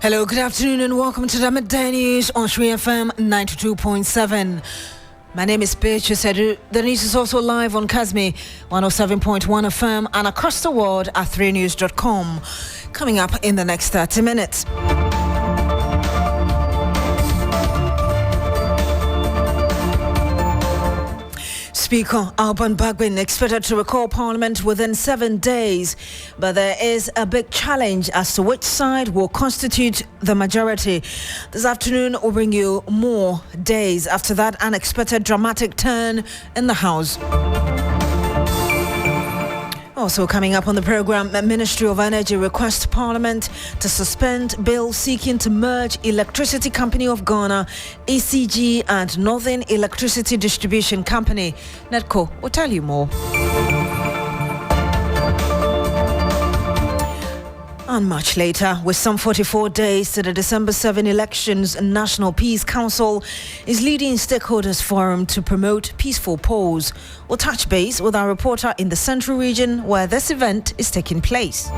Hello, good afternoon and welcome to the Midday News on 3FM 92.7. My name is Beatrice Adu. The news is also live on Kazmi 107.1 FM and across the world at 3news.com. Coming up in the next 30 minutes. Speaker Alban Bagbin expected to recall Parliament within 7 days, but there is a big challenge as to which side will constitute the majority. This afternoon we'll bring you more days after that unexpected dramatic turn in the House. Also coming up on the program, the Ministry of Energy requests Parliament to suspend bill seeking to merge Electricity Company of Ghana, ECG, and Northern Electricity Distribution Company. NEDCO will tell you more. And much later, with some 44 days to the December 7 elections, National Peace Council is leading stakeholders forum to promote peaceful polls. We'll touch base with our reporter in the Central region where this event is taking place.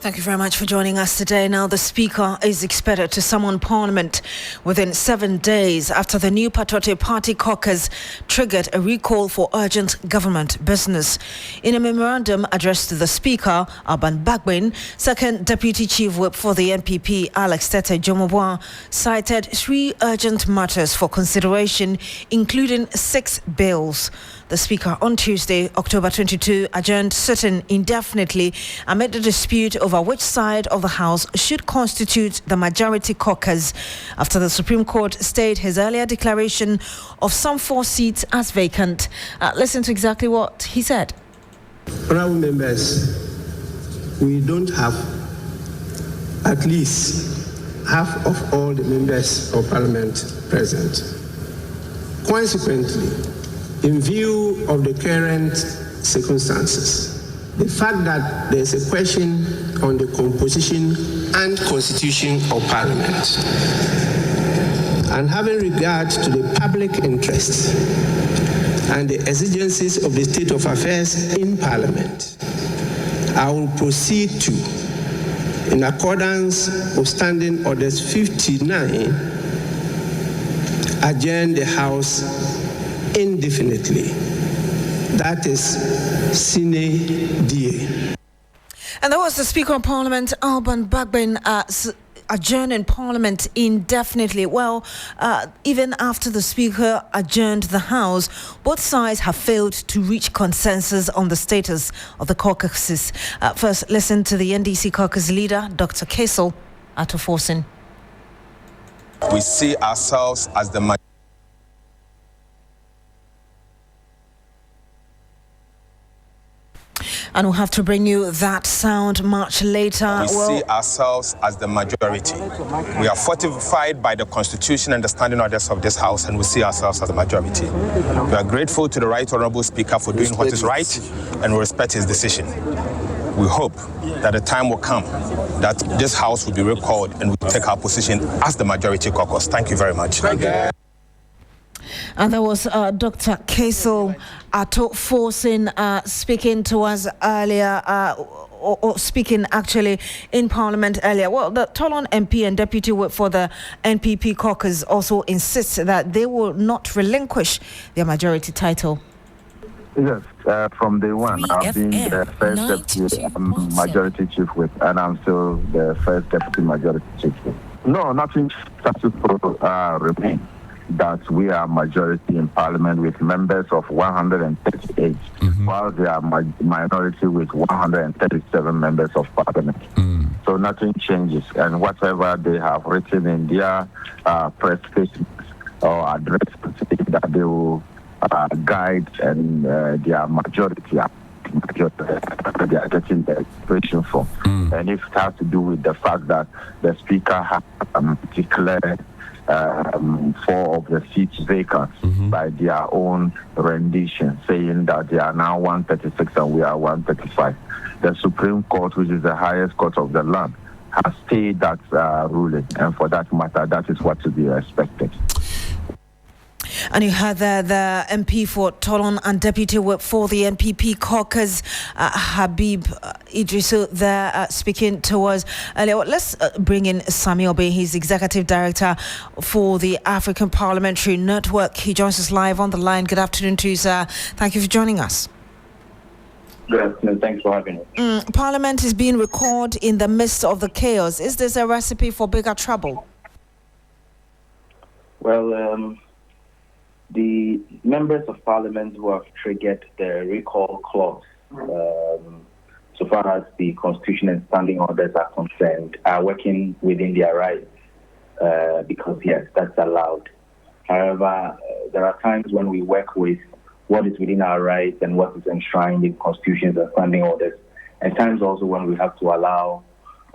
Thank you very much for joining us today. Now, the Speaker is expected to summon Parliament within 7 days after the New Patriotic Party caucus triggered a recall for urgent government business. In a memorandum addressed to the Speaker, Alban Bagbin, Second Deputy Chief Whip for the NPP, Alex Tete Jomobwa, cited 3 urgent matters for consideration, including 6 bills. The Speaker on Tuesday, October 22, adjourned sitting indefinitely amid the dispute over which side of the House should constitute the majority caucus after the Supreme Court stayed his earlier declaration of some 4 seats as vacant. Listen to exactly what he said. Honourable members, we don't have at least half of all the members of Parliament present. Consequently, in view of the current circumstances, the fact that there is a question on the composition and constitution of Parliament, and having regard to the public interest and the exigencies of the state of affairs in Parliament, I will proceed to, in accordance with Standing Orders 59, adjourn the House indefinitely. That is sine die. And that was the Speaker of Parliament, Alban Bagbin, adjourning Parliament indefinitely. Well, even after the Speaker adjourned the House, both sides have failed to reach consensus on the status of the caucuses. First, listen to the NDC caucus leader, Dr. Kesel Atoforsen. We see ourselves as the majority. And we'll have to bring you that sound much later. We see ourselves as the majority. We are fortified by the Constitution and the standing orders of this House, and we see ourselves as the majority. We are grateful to the Right Honourable Speaker for doing what is right, and we respect his decision. We hope that the time will come that this House will be recalled and we will take our position as the majority caucus. Thank you very much. And that was Dr. Kesel Atoforsen speaking to us earlier, or speaking actually in Parliament earlier. Well, the Toulon MP and Deputy Whip for the NPP caucus also insists that they will not relinquish their majority title. Yes, from day one, I've been the first deputy majority chief whip, and I'm still the first deputy majority chief whip. No, nothing status quo remains. That we are majority in Parliament with members of 138, while they are minority with 137 members of Parliament. So nothing changes, and whatever they have written in their press statements or address, that they will guide and their majority they are getting the expression for. And if it has to do with the fact that the Speaker has declared 4 of the seats vacant by their own rendition, saying that they are now 136 and we are 135. The Supreme Court, which is the highest court of the land, has stayed that ruling, and for that matter, that is what to be expected. And you heard the MP for Tolon and Deputy Whip for the NPP caucus, Habib Idris, there speaking to us earlier. Let's bring in Sami Obey. He's Executive Director for the African Parliamentary Network. He joins us live on the line. Good afternoon to you, sir. Thank you for joining us. Good afternoon. Thanks for having us. Parliament is being recalled in the midst of the chaos. Is this a recipe for bigger trouble? Well, the members of Parliament who have triggered the recall clause, so far as the Constitution and standing orders are concerned, are working within their rights because, yes, that's allowed. However, there are times when we work with what is within our rights and what is enshrined in constitutions and standing orders, and times also when we have to allow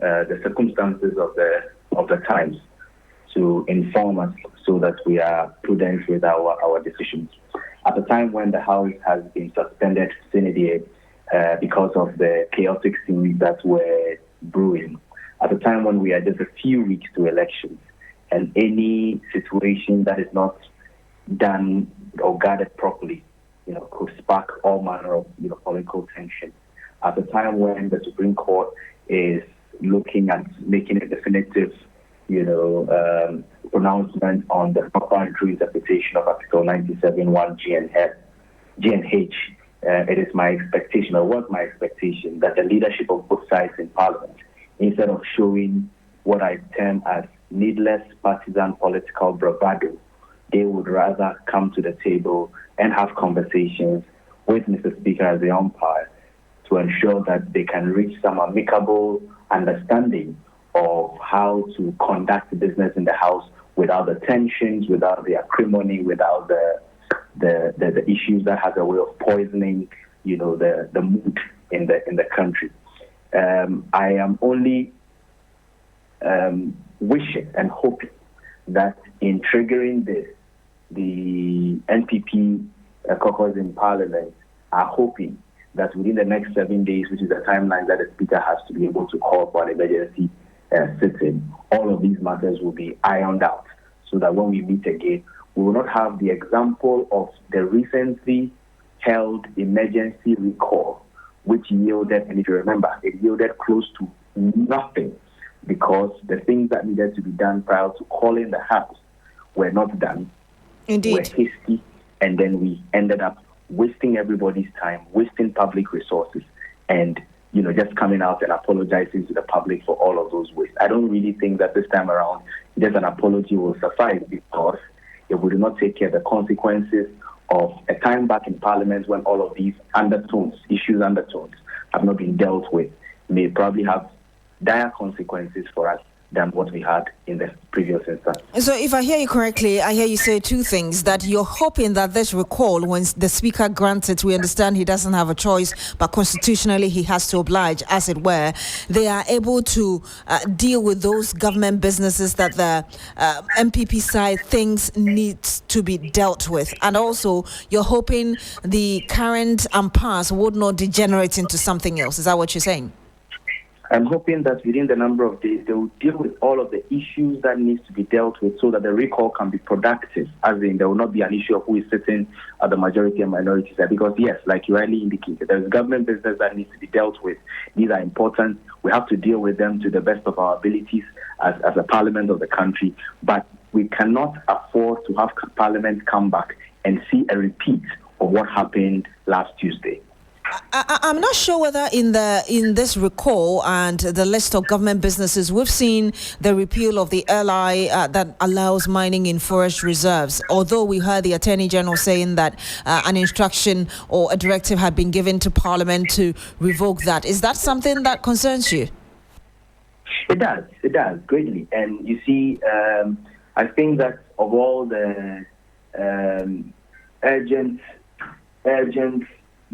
the circumstances of the times to inform us so that we are prudent with our decisions. At the time when the House has been suspended sine because of the chaotic scenes that were brewing, at the time when we are just a few weeks to elections, and any situation that is not done or guarded properly, could spark all manner of, political tension. At the time when the Supreme Court is looking at making a definitive, pronouncement on the proper and true interpretation of Article 97(1) G and H, it is my expectation, or was my expectation, that the leadership of both sides in Parliament, instead of showing what I term as needless partisan political bravado, they would rather come to the table and have conversations with Mr. Speaker as the umpire to ensure that they can reach some amicable understanding of how to conduct business in the House without the tensions, without the acrimony, without the issues that has a way of poisoning, the mood in the country. I am only wishing and hoping that in triggering this, the NPP caucus in Parliament are hoping that within the next 7 days, which is the timeline that the Speaker has to be able to call for an emergency sitting, all of these matters will be ironed out so that when we meet again, we will not have the example of the recently held emergency recall, which yielded, and if you remember, it yielded close to nothing because the things that needed to be done prior to calling the House were not done. Indeed. Were hasty, and then we ended up wasting everybody's time, wasting public resources, and just coming out and apologizing to the public for all of those wastes. I don't really think that this time around just an apology will suffice, because if we do not take care of the consequences of a time back in Parliament when all of these issues undertones have not been dealt with, may probably have dire consequences for us than what we had in the previous instance. So if I hear you correctly, I hear you say two things: that you're hoping that this recall, when the Speaker grants it, we understand he doesn't have a choice, but constitutionally he has to oblige, as it were, they are able to deal with those government businesses that the MPP side thinks needs to be dealt with. And also, you're hoping the current impasse would not degenerate into something else. Is that what you're saying? I'm hoping that within the number of days, they will deal with all of the issues that needs to be dealt with so that the recall can be productive, as in there will not be an issue of who is sitting at the majority and minority side. Because, yes, like you rightly indicated, there is government business that needs to be dealt with. These are important. We have to deal with them to the best of our abilities as a parliament of the country. But we cannot afford to have Parliament come back and see a repeat of what happened last Tuesday. I'm not sure whether in this recall and the list of government businesses, we've seen the repeal of the LI that allows mining in forest reserves, although we heard the Attorney General saying that an instruction or a directive had been given to Parliament to revoke that. Is that something that concerns you? It does greatly. And you see, I think that of all the urgent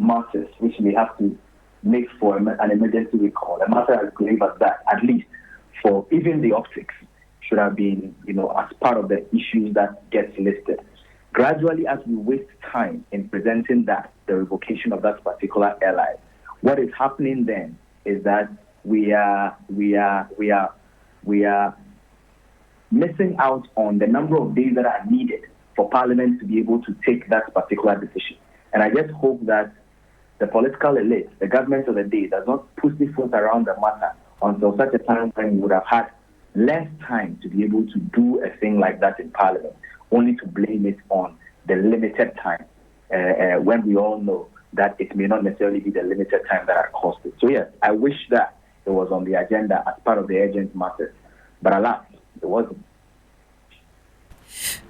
matters which they have to make for an emergency recall, a matter as grave as that, at least for even the optics, should have been, as part of the issues that gets listed. Gradually, as we waste time in presenting the revocation of that particular airline, what is happening then is that we are missing out on the number of days that are needed for Parliament to be able to take that particular decision. And I just hope that the political elite, the government of the day, does not pussyfoot around the matter until such a time when we would have had less time to be able to do a thing like that in Parliament, only to blame it on the limited time, when we all know that it may not necessarily be the limited time that are caused it. So yes, I wish that it was on the agenda as part of the urgent matters, but alas, it wasn't.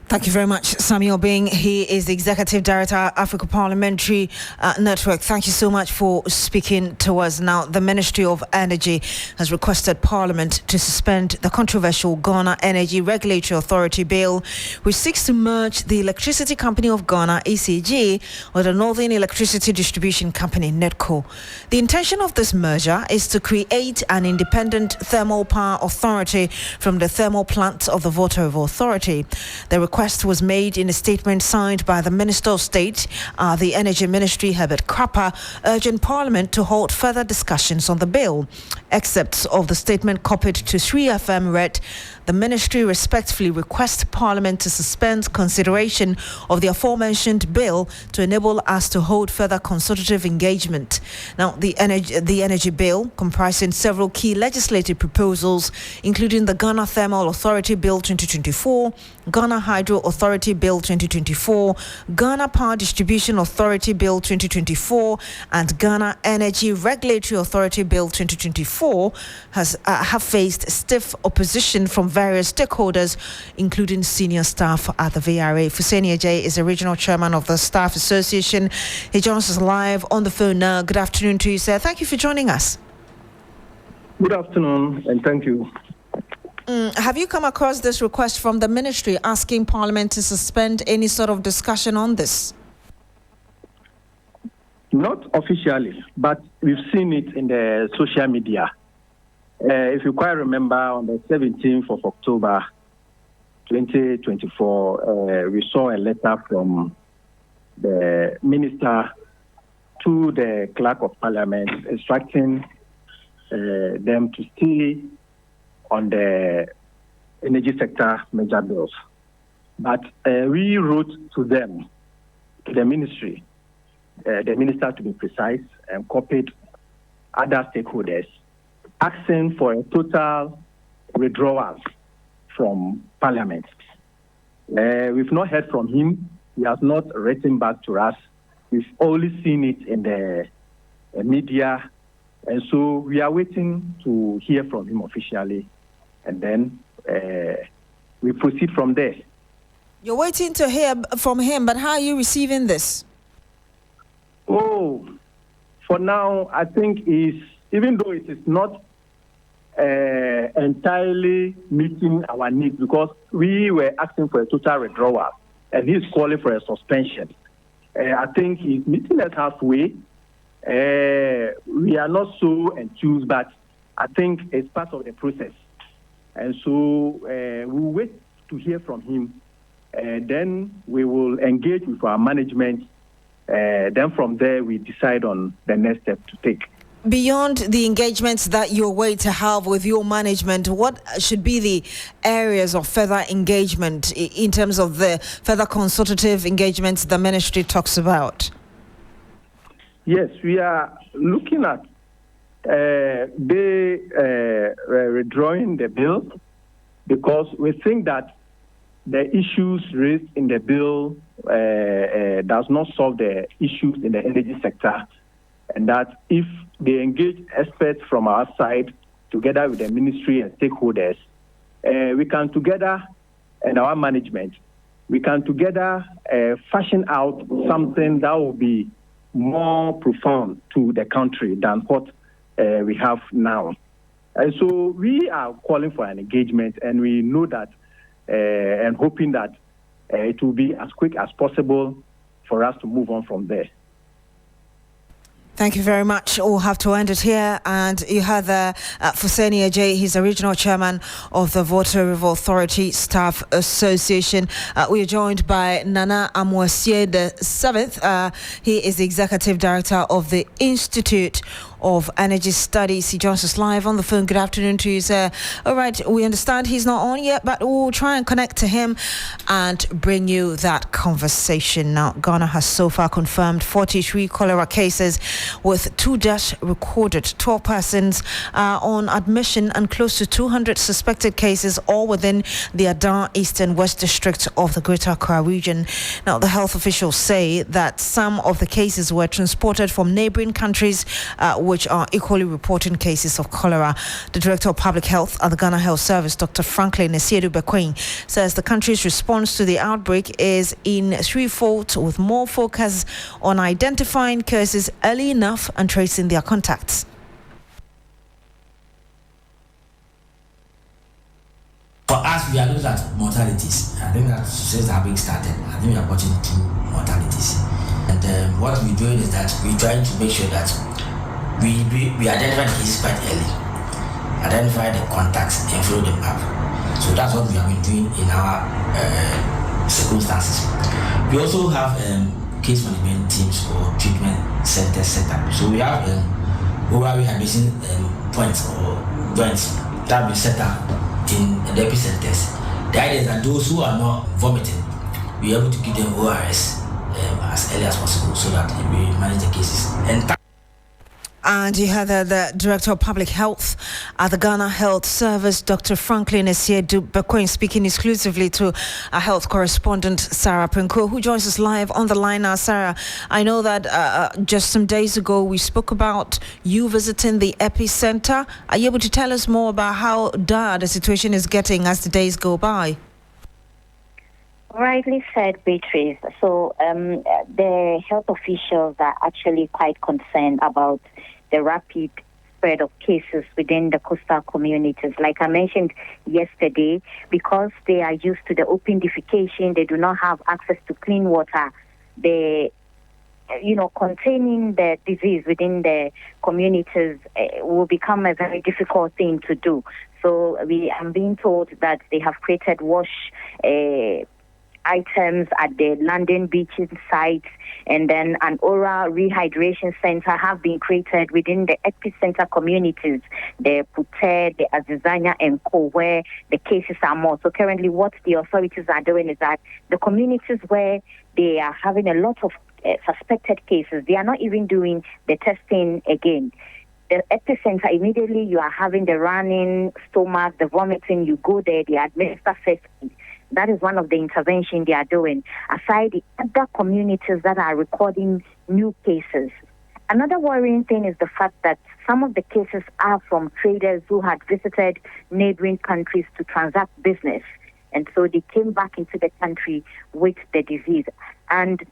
Thank you very much, Samuel Bing. He is the Executive Director, Africa Parliamentary Network. Thank you so much for speaking to us. Now, the Ministry of Energy has requested Parliament to suspend the controversial Ghana Energy Regulatory Authority Bill, which seeks to merge the Electricity Company of Ghana, ECG, with the Northern Electricity Distribution Company, NEDCO. The intention of this merger is to create an independent thermal power authority from the thermal plants of the Volta River Authority. The request was made in a statement signed by the Minister of State, the Energy Ministry, Herbert Krapper, urging Parliament to hold further discussions on the bill. Excerpts of the statement copied to 3FM read, "The Ministry respectfully requests Parliament to suspend consideration of the aforementioned bill to enable us to hold further consultative engagement." Now, the energy bill, comprising several key legislative proposals, including the Ghana Thermal Authority Bill 2024, Ghana Hydro Authority Bill 2024, Ghana Power Distribution Authority Bill 2024, and Ghana Energy Regulatory Authority Bill 2024, have faced stiff opposition from various stakeholders, including senior staff at the VRA. Fuseni Ajay is the regional chairman of the Staff Association. He joins us live on the phone now. Good afternoon to you, sir. Thank you for joining us. Good afternoon, and thank you. Have you come across this request from the ministry asking Parliament to suspend any sort of discussion on this? Not officially, but we've seen it in the social media. If you quite remember, on the 17th of October 2024, we saw a letter from the minister to the clerk of parliament instructing them to stay on the energy sector major bills. But we wrote to them, to the ministry, the minister to be precise, and copied other stakeholders, asking for a total withdrawal from Parliament. We've not heard from him. He has not written back to us. We've only seen it in the media. And so we are waiting to hear from him officially. And then we proceed from there. You're waiting to hear from him, but how are you receiving this? Oh, for now, I think even though it is not entirely meeting our needs, because we were asking for a total withdrawal and he's calling for a suspension. I think he's meeting us halfway. We are not so enthused, but I think it's part of the process. And so we'll wait to hear from him. Then we will engage with our management. Then from there, we decide on the next step to take. Beyond the engagements that you're waiting to have with your management, what should be the areas of further engagement in terms of the further consultative engagements the ministry talks about? Yes, we are looking at withdrawing the bill because we think that the issues raised in the bill does not solve the issues in the energy sector, and that if they engage experts from our side together with the ministry and stakeholders, we can together, and our management, we can together fashion out something that will be more profound to the country than what we have now. And so we are calling for an engagement, and we know that and hoping that it will be as quick as possible for us to move on from there. Thank you very much. We'll have to end it here. And you heard Fuseni Ajay, he's the regional chairman of the Water River Authority Staff Association. We are joined by Nana Amwasie the 7th. He is the executive director of the Institute of Energy Studies. He joins us live on the phone. Good afternoon to you, sir. All right, we understand he's not on yet, but we'll try and connect to him and bring you that conversation. Now, Ghana has so far confirmed 43 cholera cases with 2 deaths recorded. 12 persons on admission and close to 200 suspected cases, all within the Adan East and West districts of the Greater Accra region. Now, the health officials say that some of the cases were transported from neighboring countries, which are equally reporting cases of cholera. The Director of Public Health at the Ghana Health Service, Dr. Franklin Adu, says the country's response to the outbreak is in threefold, with more focus on identifying cases early enough and tracing their contacts. For us, we are looking at mortalities. I think that since the outbreak started, I think we are watching 2 mortalities. And what we're doing is that we're trying to make sure that we identify the cases quite early, identify the contacts and follow them up. So that's what we have been doing in our circumstances. We also have case management teams or treatment centers set up. So we have rural rehabilitation points or joints that have been set up in the epicenters. The idea is that those who are not vomiting, we are able to give them ORS as early as possible so that we manage the cases. And you heard the Director of Public Health at the Ghana Health Service, Dr. Franklin Adu, speaking exclusively to our health correspondent, Sarah Penko, who joins us live on the line now. Sarah, I know that just some days ago we spoke about you visiting the epicenter. Are you able to tell us more about how dire the situation is getting as the days go by? Rightly said, Beatrice. So the health officials are actually quite concerned about the rapid spread of cases within the coastal communities. Like I mentioned yesterday, because they are used to the open defecation, they do not have access to clean water. Containing the disease within the communities will become a very difficult thing to do. So I'm being told that they have created wash items at the landing beaches sites, and then an oral rehydration center have been created within the epicenter communities, the Pute, the Azizanya and Co, where the cases are more. So currently what the authorities are doing is that the communities where they are having a lot of suspected cases, they are not even doing the testing again. The epicenter, immediately you are having the running stomach, the vomiting, you go there, they administer first aid. That is one of the interventions they are doing, aside the other communities that are recording new cases. Another worrying thing is the fact that some of the cases are from traders who had visited neighboring countries to transact business. And so they came back into the country with the disease. And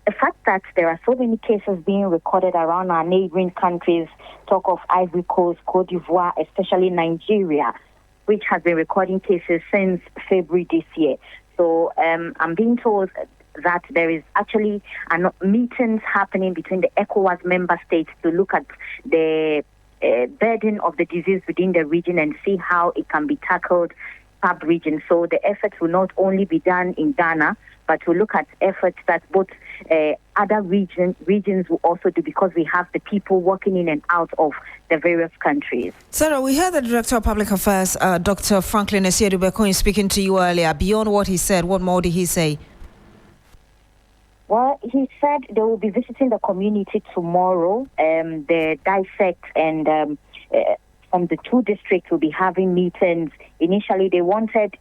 the fact that there are so many cases being recorded around our neighboring countries, talk of Ivory Coast, Cote d'Ivoire, especially Nigeria, which has been recording cases since February this year. So I'm being told that there is actually meetings happening between the ECOWAS member states to look at the burden of the disease within the region and see how it can be tackled sub-region. So the efforts will not only be done in Ghana, but we'll look at efforts that both other regions will also do, because we have the people working in and out of the various countries. Sarah, we heard the Director of Public Affairs, Dr. Franklin Adu, speaking to you earlier. Beyond what he said, what more did he say? Well, he said they will be visiting the community tomorrow. The dissect and from the 2 districts will be having meetings. Initially, they wanted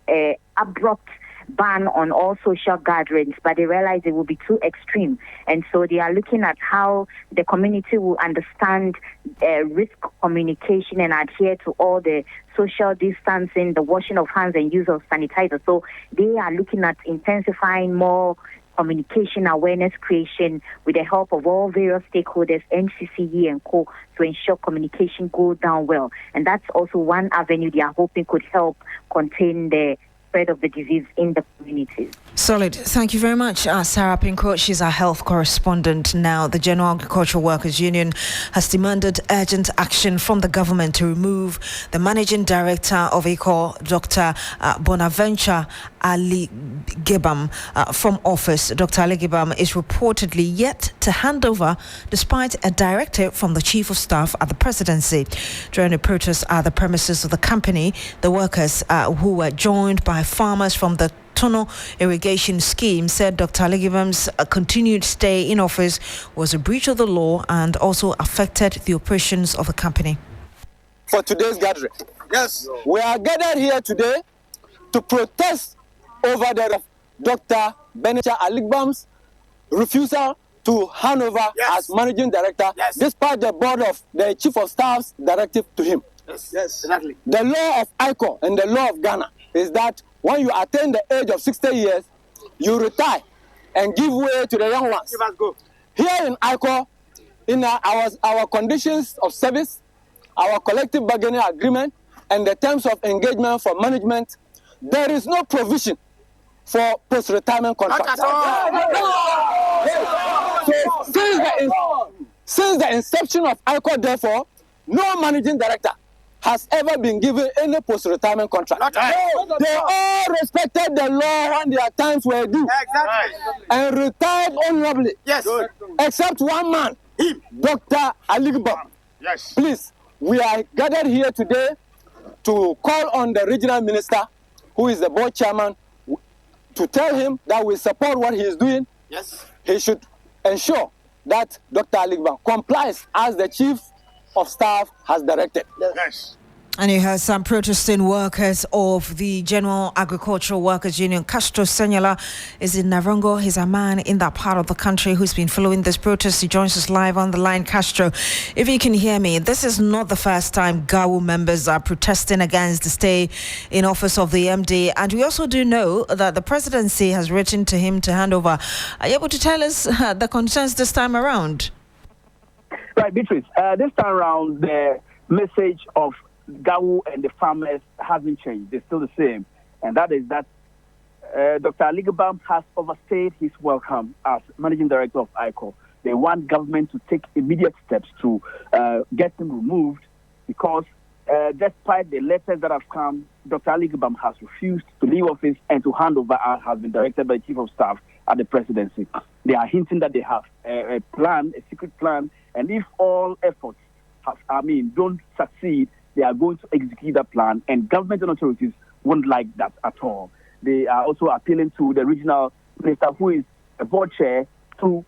abrupt ban on all social gatherings, but they realized it would be too extreme. And so they are looking at how the community will understand risk communication and adhere to all the social distancing, the washing of hands and use of sanitizer. So they are looking at intensifying more communication awareness creation with the help of all various stakeholders, NCCE and Co, to ensure communication goes down well. And that's also one avenue they are hoping could help contain the spread of the disease in the communities. Solid. Thank you very much, Sarah Pinko. She's our health correspondent now. The General Agricultural Workers Union has demanded urgent action from the government to remove the managing director of ACOR, Dr. Bonaventure Ali Gebam, from office. Dr. Ali Gebam is reportedly yet to hand over, despite a directive from the Chief of Staff at the presidency. During a protest at the premises of the company, the workers who were joined by farmers from the tunnel irrigation scheme said Dr. Aligibam's continued stay in office was a breach of the law and also affected the operations of the company. For today's gathering, yes, we are gathered here today to protest over the Dr. Benatia Aligibam's refusal to hand over as managing director, despite the board of the Chief of Staff's directive to him. Yes, exactly. The law of ICO and the law of Ghana is that when you attain the age of 60 years, you retire and give way to the young ones. Give us go. Here in ICO, in our conditions of service, our collective bargaining agreement, and the terms of engagement for management, there is no provision for post-retirement contracts. So, since the inception of ICO, therefore, no managing director has ever been given any post-retirement contract. They all respected the law when their times were due. And retired honorably. Yes. Except one man, Dr. Aligibam. Yes. Please, we are gathered here today to call on the regional minister, who is the board chairman, to tell him that we support what he is doing. Yes. He should ensure that Dr. Aligibam complies as the chief of staff has directed. Yes. And you heard some protesting workers of the General Agricultural Workers Union. Castro Senyala is in Narongo. He's a man in that part of the country who's been following this protest. He joins us live on the line. Castro, if you can hear me, this is not the first time GAWU members are protesting against the stay in office of the MD. And we also do know that the presidency has written to him to hand over. Are you able to tell us the concerns this time around? Right, Beatrice. This time around, the message of GAWU and the farmers hasn't changed. They're still the same. And that is that Dr. Aligibam has overstayed his welcome as managing director of ICO. They want government to take immediate steps to get him removed because despite the letters that have come, Dr. Aligibam has refused to leave office and to hand over as has been directed by the Chief of Staff at the presidency. They are hinting that they have a plan, a secret plan, and if all efforts don't succeed, they are going to execute that plan, and government and authorities won't like that at all. They are also appealing to the regional minister, who is a board chair, to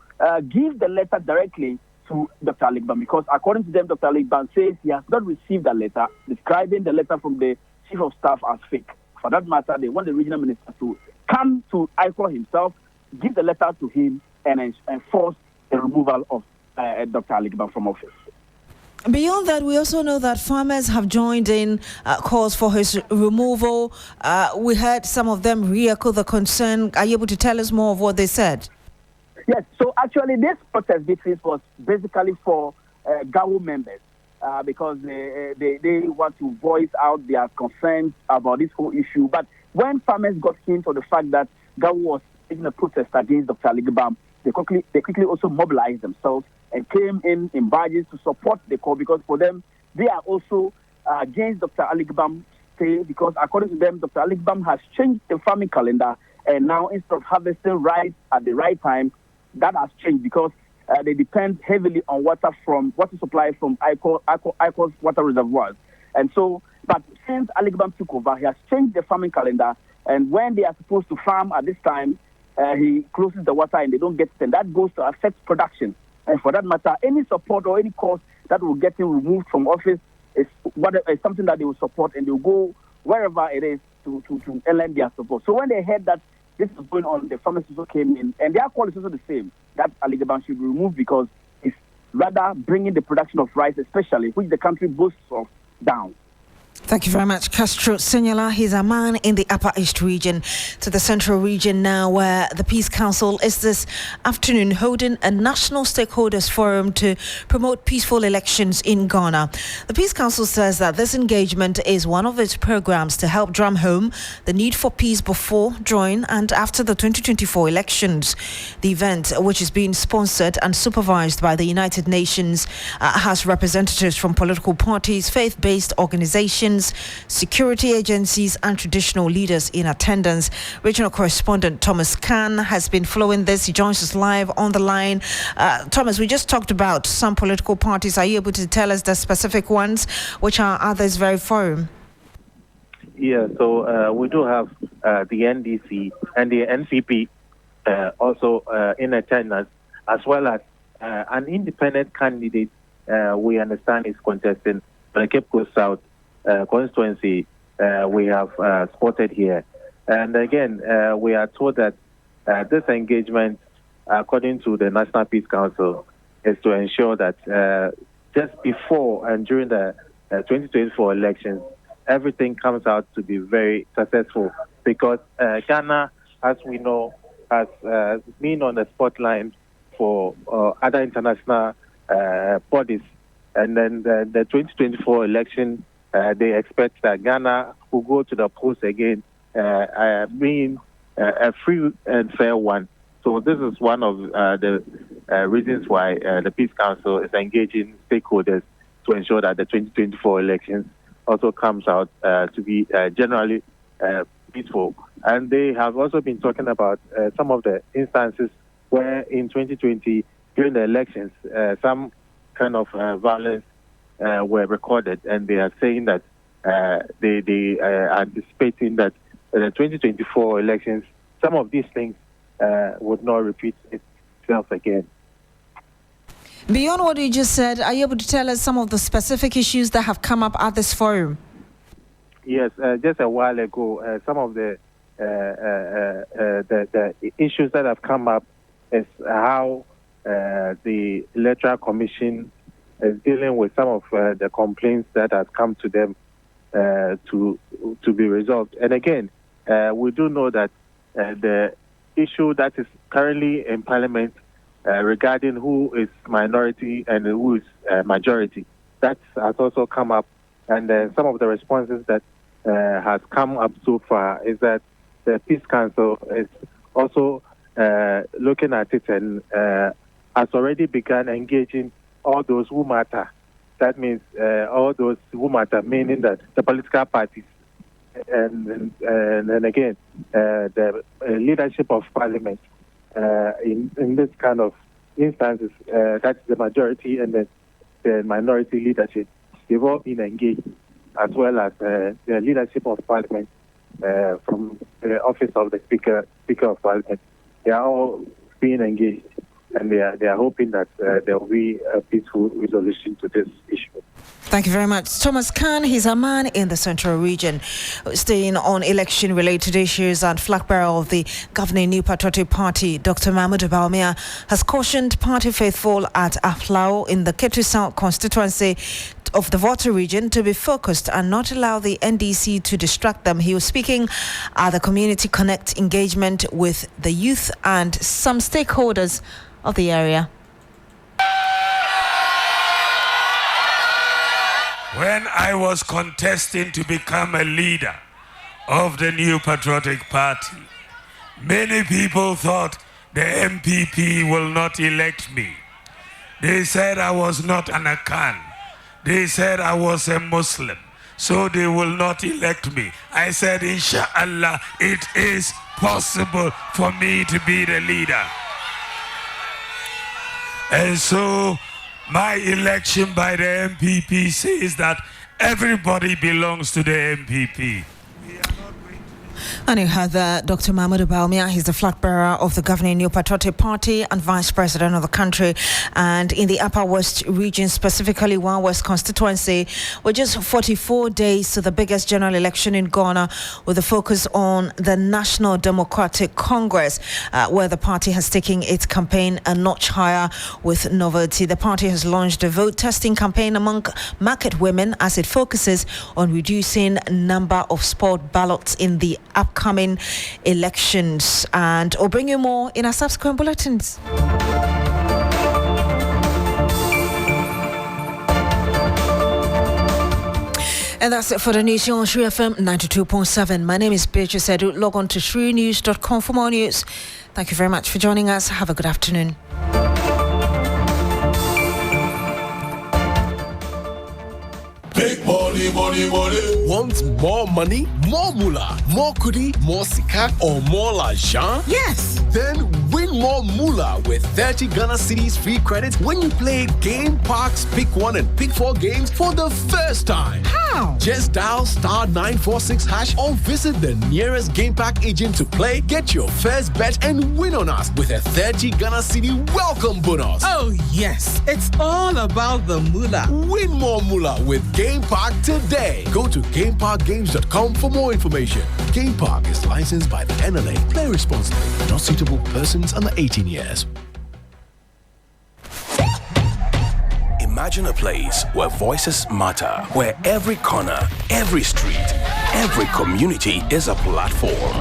give the letter directly to Dr. Aligibam, because according to them, Dr. Aligibam says he has not received a letter describing the letter from the Chief of Staff as fake. For that matter, they want the regional minister to come to ICO himself, give the letter to him, and enforce the removal of Dr. Aligibam from office. Beyond that, we also know that farmers have joined in calls for his removal. We heard some of them re-echo the concern. Are you able to tell us more of what they said? Yes, so actually this protest, Beatrice, was basically for GAWU members because they want to voice out their concerns about this whole issue. But when farmers got hint of the fact that GAWU was taking a protest against Dr. Aligibam, they quickly also mobilized themselves and came in barges to support the call, because for them, they are also against Dr. Aligibam's stay, because according to them, Dr. Aligibam has changed the farming calendar, and now instead of harvesting rice at the right time, that has changed because they depend heavily on water supply from ICO's water reservoirs. And so, but since Aligibam took over, he has changed the farming calendar, and when they are supposed to farm at this time, he closes the water and they don't get it, and that goes to affect production. And for that matter, any support or any cause that will get him removed from office is something that they will support, and they will go wherever it is to lend their support. So when they heard that this is going on, the farmers also came in, and their call is also the same, that Aligibam should be removed because it's rather bringing the production of rice, especially, which the country boasts of, down. Thank you very much, Castro Senyola. He's a man in the Upper East region. To the Central region now, where the Peace Council is this afternoon holding a national stakeholders forum to promote peaceful elections in Ghana. The Peace Council says that this engagement is one of its programs to help drum home the need for peace before, during and after the 2024 elections. The event, which is being sponsored and supervised by the United Nations, has representatives from political parties, faith-based organizations, security agencies and traditional leaders in attendance. Regional correspondent Thomas Khan has been following this. He joins us live on the line. Thomas, we just talked about some political parties. Are you able to tell us the specific ones which are at this very forum? Yeah, so we do have the NDC and the NCP also in attendance, as well as an independent candidate we understand is contesting the Cape Coast South constituency we have spotted here. And again, we are told that this engagement, according to the National Peace Council, is to ensure that just before and during the 2024 elections, everything comes out to be very successful, because Ghana, as we know, has been on the spotlight for other international bodies. And then the 2024 election, they expect that Ghana will go to the polls again, being a free and fair one. So this is one of the reasons why the Peace Council is engaging stakeholders to ensure that the 2024 elections also comes out to be generally peaceful. And they have also been talking about some of the instances where in 2020, during the elections, some kind of violence were recorded, and they are saying that they are anticipating that in the 2024 elections, some of these things would not repeat itself again. Beyond what you just said, are you able to tell us some of the specific issues that have come up at this forum? Yes, just a while ago, some of the issues that have come up is how the Electoral Commission is dealing with some of the complaints that have come to them to be resolved. And again, we do know that the issue that is currently in Parliament regarding who is minority and who is majority, that has also come up. And some of the responses that has come up so far is that the Peace Council is also looking at it and has already begun engaging all those who matter. That means all those who matter, meaning that the political parties and again the leadership of Parliament in this kind of instances, that's the majority and the minority leadership. They've all been engaged, as well as the leadership of Parliament from the office of the Speaker of Parliament. They are all being engaged, and they are hoping that there will be a peaceful resolution to this issue. Thank you very much. Thomas Khan, he's a man in the Central region. Staying on election-related issues, and flag bearer of the governing New Patriotic Party, Dr. Mahmoud Bawumia, has cautioned party faithful at Aflao in the Ketu South constituency of the Volta region to be focused and not allow the NDC to distract them. He was speaking at the Community Connect engagement with the youth and some stakeholders of the area. When I was contesting to become a leader of the New Patriotic Party, many people thought the MPP will not elect me. They said I was not an Akan. They said I was a Muslim, so they will not elect me. I said, Inshallah, it is possible for me to be the leader. And so my election by the MPP says that everybody belongs to the MPP. And you heard that Dr. Mahmoud Bawumia, he's the flag bearer of the governing New Patriotic Party and Vice President of the country. And in the Upper West region, specifically One West constituency, we're just 44 days to the biggest general election in Ghana, with a focus on the National Democratic Congress, where the party has taken its campaign a notch higher with novelty. The party has launched a vote testing campaign among market women as it focuses on reducing number of spoiled ballots in the upcoming elections. And we'll bring you more in our subsequent bulletins. And that's it for the news here on Shri FM 92.7. My name is Beatrice Adu. Log on to shrinews.com for more news. Thank you very much for joining us. Have a good afternoon. Big money, money, money. Want more money? More moolah? More kudi? More sika? Or more l'argent? Yes. Then win more moolah with 30 Ghana Cedis free credits when you play Game Park's Pick 1 and Pick 4 games for the first time. How? Just dial *946# or visit the nearest Game Park agent to play, get your first bet, and win on us with a 30 Ghana Cedi welcome bonus. Oh, yes. It's all about the moolah. Win more moolah with Game Park today. Go to GameParkGames.com for more information. Game Park is licensed by the NLA. Play responsibly. Not suitable persons under 18 years. Imagine a place where voices matter, where every corner, every street, every community is a platform.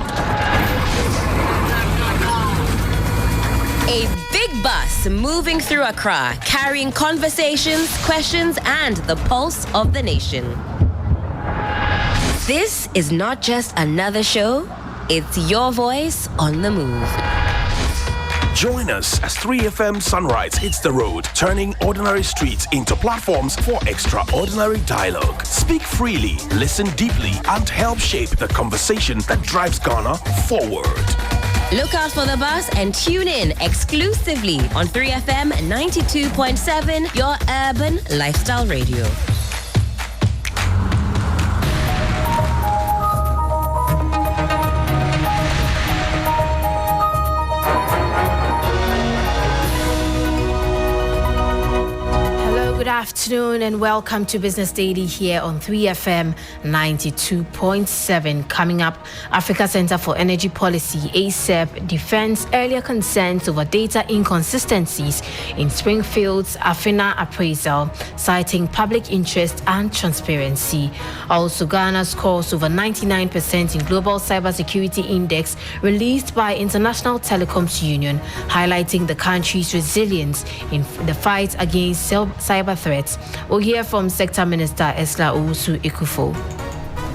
A big bus moving through Accra, carrying conversations, questions, and the pulse of the nation. This is not just another show, it's your voice on the move. Join us as 3FM Sunrise hits the road, turning ordinary streets into platforms for extraordinary dialogue. Speak freely, listen deeply, and help shape the conversation that drives Ghana forward. Look out for the bus and tune in exclusively on 3FM 92.7, your urban lifestyle radio. Good afternoon and welcome to Business Daily here on 3FM 92.7. Coming up, Africa Center for Energy Policy, ACEP, defends earlier concerns over data inconsistencies in Springfield's Afina appraisal, citing public interest and transparency. Also, Ghana scores over 99% in Global Cybersecurity Index released by International Telecoms Union, highlighting the country's resilience in the fight against cyber threats. We'll hear from Sector Minister Esla Owusu Ekufo.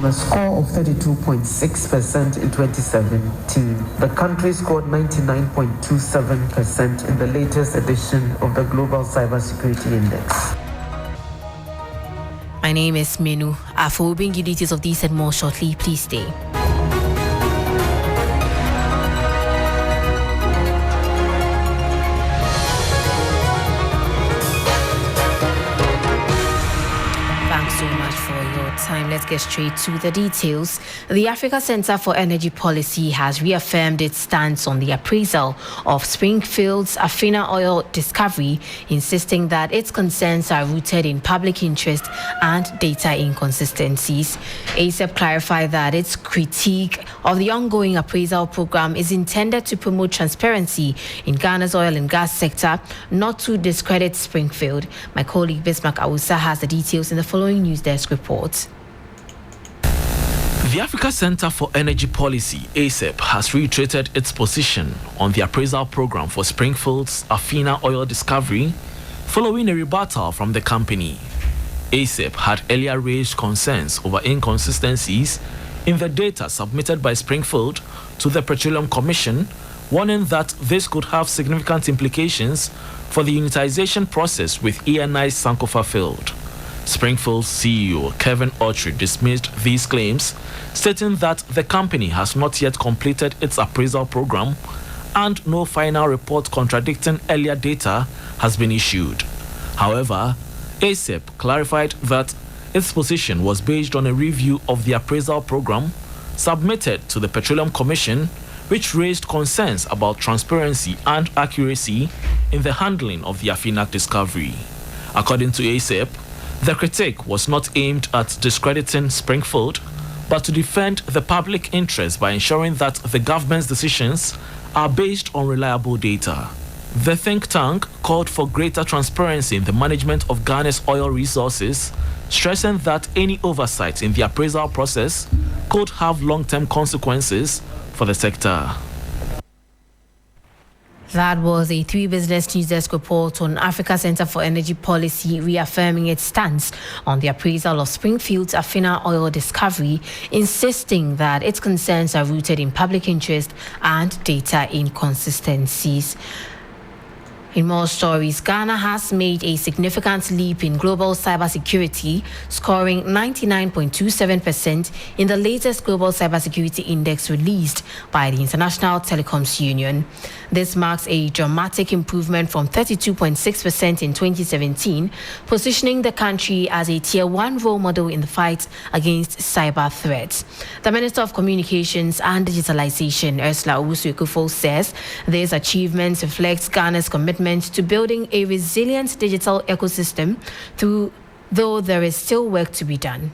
A score of 32.6% in 2017. The country scored 99.27% in the latest edition of the Global Cybersecurity Index. My name is Menu. I will bring you details of these and more shortly. Please stay. Let's get straight to the details. The Africa Center for Energy Policy has reaffirmed its stance on the appraisal of Springfield's Afina oil discovery, insisting that its concerns are rooted in public interest and data inconsistencies. ACEP clarified that its critique of the ongoing appraisal program is intended to promote transparency in Ghana's oil and gas sector, not to discredit Springfield. My colleague Bismarck Awusa has the details in the following news desk report. The Africa Center for Energy Policy, ACEP, has reiterated its position on the appraisal program for Springfield's Afina oil discovery following a rebuttal from the company. ACEP had earlier raised concerns over inconsistencies in the data submitted by Springfield to the Petroleum Commission, warning that this could have significant implications for the unitization process with ENI's Sankofa field. Springfield's CEO Kevin Autry dismissed these claims, stating that the company has not yet completed its appraisal program and no final report contradicting earlier data has been issued. However, ACEP clarified that its position was based on a review of the appraisal program, submitted to the Petroleum Commission, which raised concerns about transparency and accuracy in the handling of the Afina discovery. According to ASEP, the critique was not aimed at discrediting Springfield, but to defend the public interest by ensuring that the government's decisions are based on reliable data. The think tank called for greater transparency in the management of Ghana's oil resources, stressing that any oversight in the appraisal process could have long-term consequences for the sector. That was a 3 Business News Desk report on Africa Center for Energy Policy reaffirming its stance on the appraisal of Springfield's Afina oil discovery, insisting that its concerns are rooted in public interest and data inconsistencies. In more stories, Ghana has made a significant leap in global cybersecurity, scoring 99.27% in the latest Global Cybersecurity Index released by the International Telecoms Union. This marks a dramatic improvement from 32.6% in 2017, positioning the country as a Tier 1 role model in the fight against cyber threats. The Minister of Communications and Digitalization, Ursula Owusu-Ekufo, says these achievements reflect Ghana's commitment to building a resilient digital ecosystem, though there is still work to be done.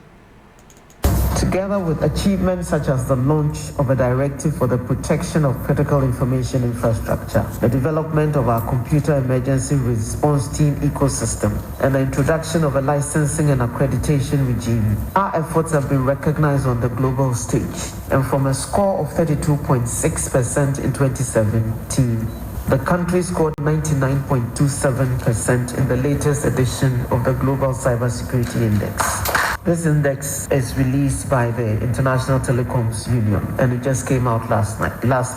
Together with achievements such as the launch of a directive for the protection of critical information infrastructure, the development of our computer emergency response team ecosystem, and the introduction of a licensing and accreditation regime, our efforts have been recognized on the global stage. And from a score of 32.6% in 2017, the country scored 99.27% in the latest edition of the Global Cybersecurity Index. This index is released by the International Telecoms Union, and it just came out last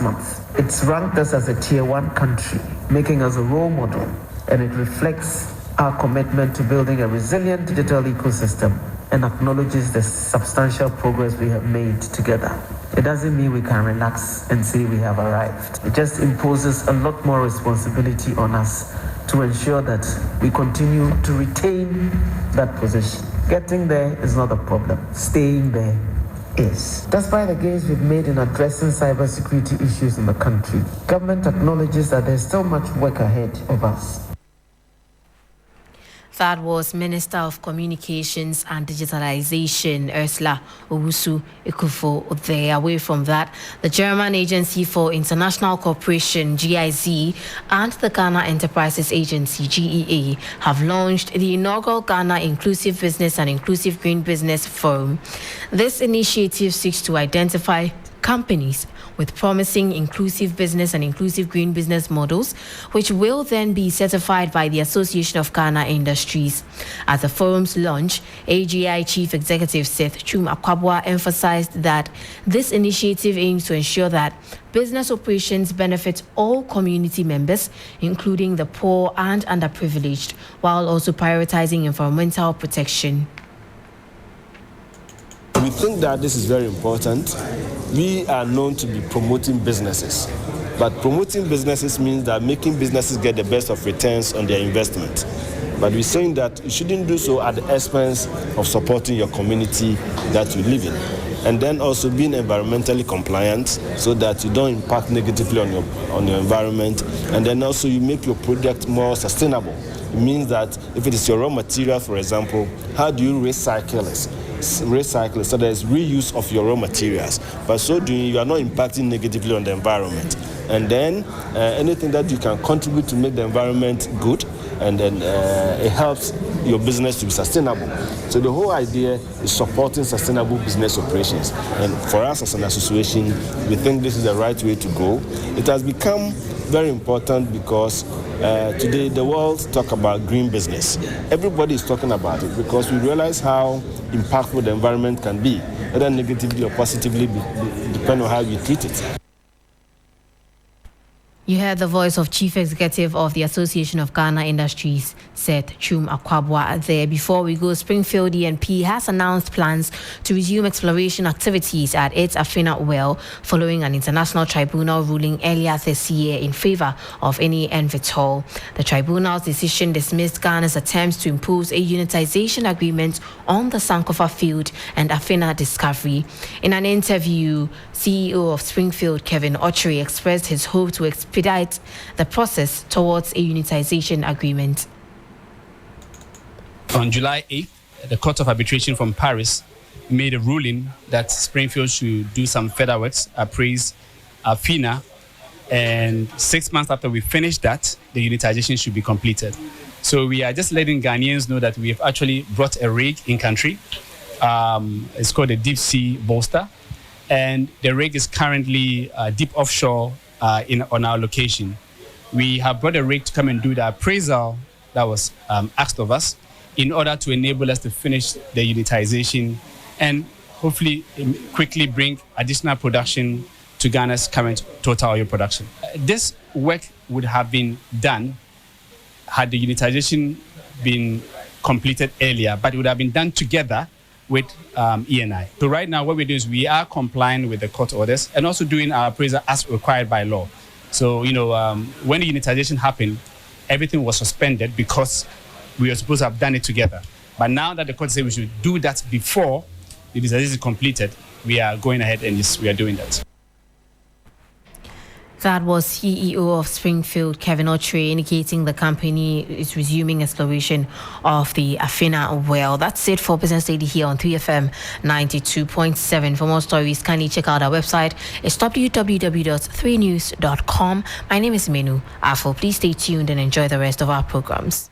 month. It's ranked us as a Tier 1 country, making us a role model, and it reflects our commitment to building a resilient digital ecosystem and acknowledges the substantial progress we have made together. It doesn't mean we can relax and say we have arrived. It just imposes a lot more responsibility on us to ensure that we continue to retain that position. Getting there is not a problem. Staying there is. Despite the gains we've made in addressing cybersecurity issues in the country, government acknowledges that there's still much work ahead of us. That was Minister of Communications and Digitalization, Ursula Owusu-Ekufo. There. Away from that, the German Agency for International Cooperation, GIZ, and the Ghana Enterprises Agency, GEA, have launched the inaugural Ghana Inclusive Business and Inclusive Green Business Forum. This initiative seeks to identify companies with promising inclusive business and inclusive green business models, which will then be certified by the Association of Ghana Industries. At the forum's launch, AGI Chief Executive Seth Chum Akwabwa emphasized that this initiative aims to ensure that business operations benefit all community members, including the poor and underprivileged, while also prioritizing environmental protection. We think that this is very important. We are known to be promoting businesses, but promoting businesses means that making businesses get the best of returns on their investment. But we're saying that you shouldn't do so at the expense of supporting your community that you live in. And then also being environmentally compliant so that you don't impact negatively on your environment. And then also you make your product more sustainable. It means that if it is your raw material, for example, how do you recycle it? So there's reuse of your raw materials. By so doing, you are not impacting negatively on the environment. And then anything that you can contribute to make the environment good, and then it helps your business to be sustainable. So the whole idea is supporting sustainable business operations. And for us as an association, we think this is the right way to go. It has become very important because today the world talk about green business. Everybody is talking about it because we realize how impactful the environment can be, whether negatively or positively, depending on how you treat it. You heard the voice of Chief Executive of the Association of Ghana Industries, Seth Chum Akwabwa, there. Before we go, Springfield ENP has announced plans to resume exploration activities at its Afina well following an international tribunal ruling earlier this year in favor of any Envitol. The tribunal's decision dismissed Ghana's attempts to impose a unitization agreement on the Sankofa field and Afina discovery. In an interview, CEO of Springfield, Kevin Ochre, expressed his hope to expedite the process towards a unitization agreement. On July 8th, the Court of Arbitration from Paris made a ruling that Springfield should do some further works, appraise Afina, and 6 months after we finish that, the unitization should be completed. So we are just letting Ghanaians know that we have actually brought a rig in country. It's called a deep sea bolster. And the rig is currently deep offshore on our location. We have brought a rig to come and do the appraisal that was asked of us in order to enable us to finish the unitization and hopefully quickly bring additional production to Ghana's current total oil production. This work would have been done had the unitization been completed earlier, but it would have been done together with ENI. So right now what we do is we are complying with the court orders and also doing our appraisal as required by law. So, when the unitization happened, everything was suspended because we were supposed to have done it together. But now that the court said we should do that before the unitization is completed, we are going ahead and we are doing that. That was CEO of Springfield, Kevin Ochre, indicating the company is resuming exploration of the Afina well. That's it for Business Daily here on 3FM 92.7. For more stories, kindly check out our website. It's www.3news.com. My name is Menu Afo. Please stay tuned and enjoy the rest of our programs.